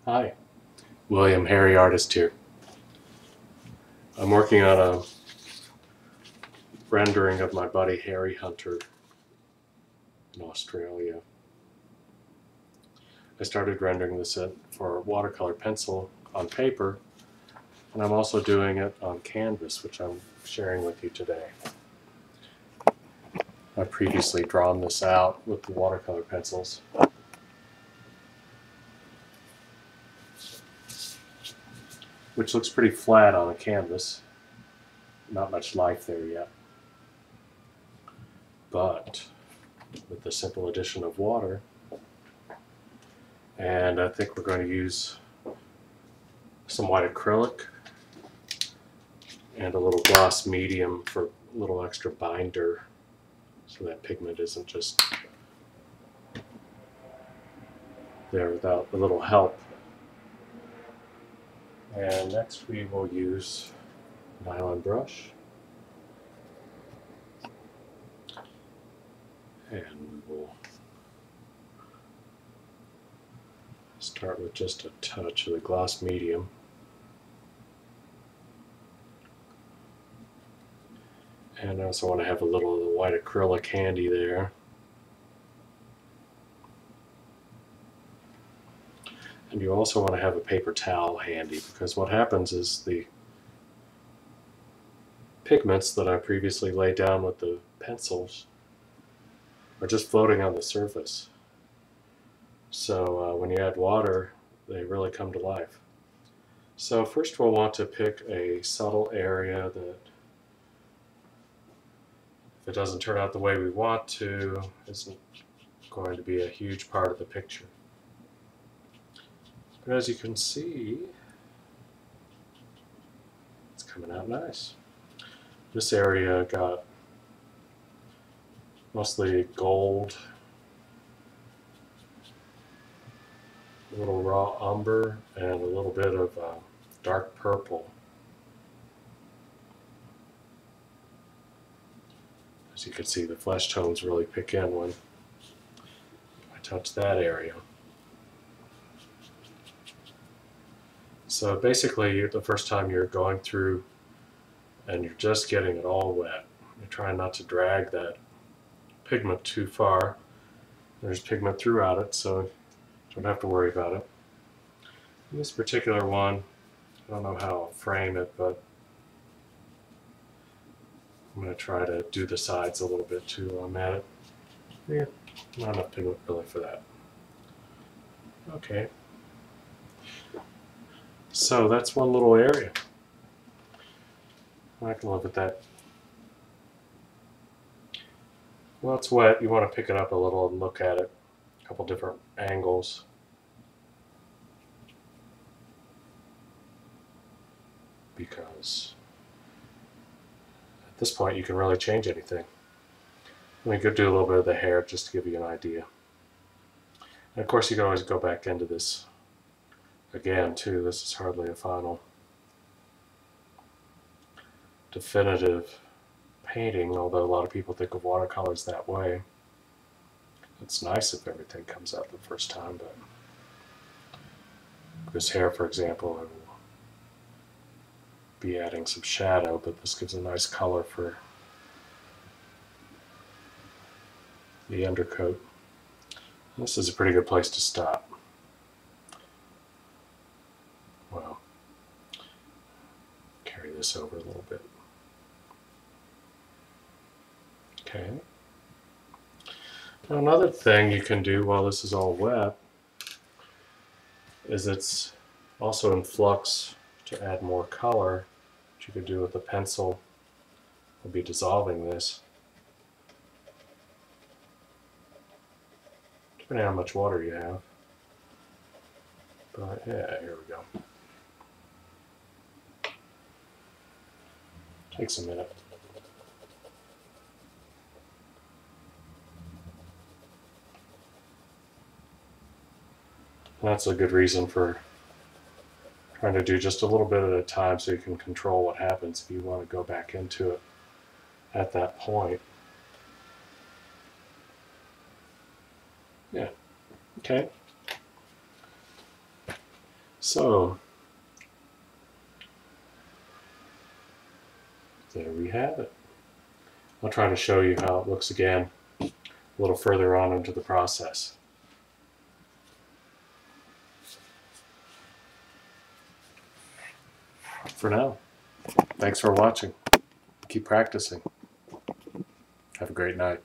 Hi, William Hairyartist here. I'm working on a rendering of my buddy Harry Hunter in Australia. I started rendering this for watercolor pencil on paper, and I'm also doing it on canvas, which I'm sharing with you today. I've previously drawn this out with the watercolor pencils. Which looks pretty flat on a canvas. Not much life there yet. But with the simple addition of water, and I think we're going to use some white acrylic and a little gloss medium for a little extra binder so that pigment isn't just there without a little help. And next we will use a nylon brush, and we will start with just a touch of the gloss medium. And I also want to have a little of the white acrylic handy there. And you also want to have a paper towel handy, because what happens is the pigments that I previously laid down with the pencils are just floating on the surface. So when you add water, they really come to life. So first we'll want to pick a subtle area that, if it doesn't turn out the way we want to, isn't going to be a huge part of the picture. But as you can see, it's coming out nice. This area got mostly gold, a little raw umber, and a little bit of dark purple. As you can see, the flesh tones really pick in when I touch that area. So basically, the first time you're going through and you're just getting it all wet, you're trying not to drag that pigment too far. There's pigment throughout it, so you don't have to worry about it. In this particular one, I don't know how I'll frame it, but I'm going to try to do the sides a little bit too while I'm at it. Yeah, not enough pigment really for that. Okay. So that's one little area. I can live with that. Well, it's wet. You want to pick it up a little and look at it, a couple different angles. Because at this point you can really change anything. Let me go do a little bit of the hair just to give you an idea. And of course you can always go back into this again too. This is hardly a final definitive painting, although a lot of people think of watercolors that way. It's nice if everything comes out the first time, but this hair, for example, I will be adding some shadow, but this gives a nice color for the undercoat. This is a pretty good place to stop. Well, carry this over a little bit. Okay. Now another thing you can do while this is all wet is it's also in flux to add more color. What you could do with a pencil will be dissolving this. Depending on how much water you have. But yeah, here we go. Takes a minute. That's a good reason for trying to do just a little bit at a time so you can control what happens if you want to go back into it at that point. Yeah, okay. So, there we have it. I'll try to show you how it looks again a little further on into the process. For now, thanks for watching. Keep practicing. Have a great night.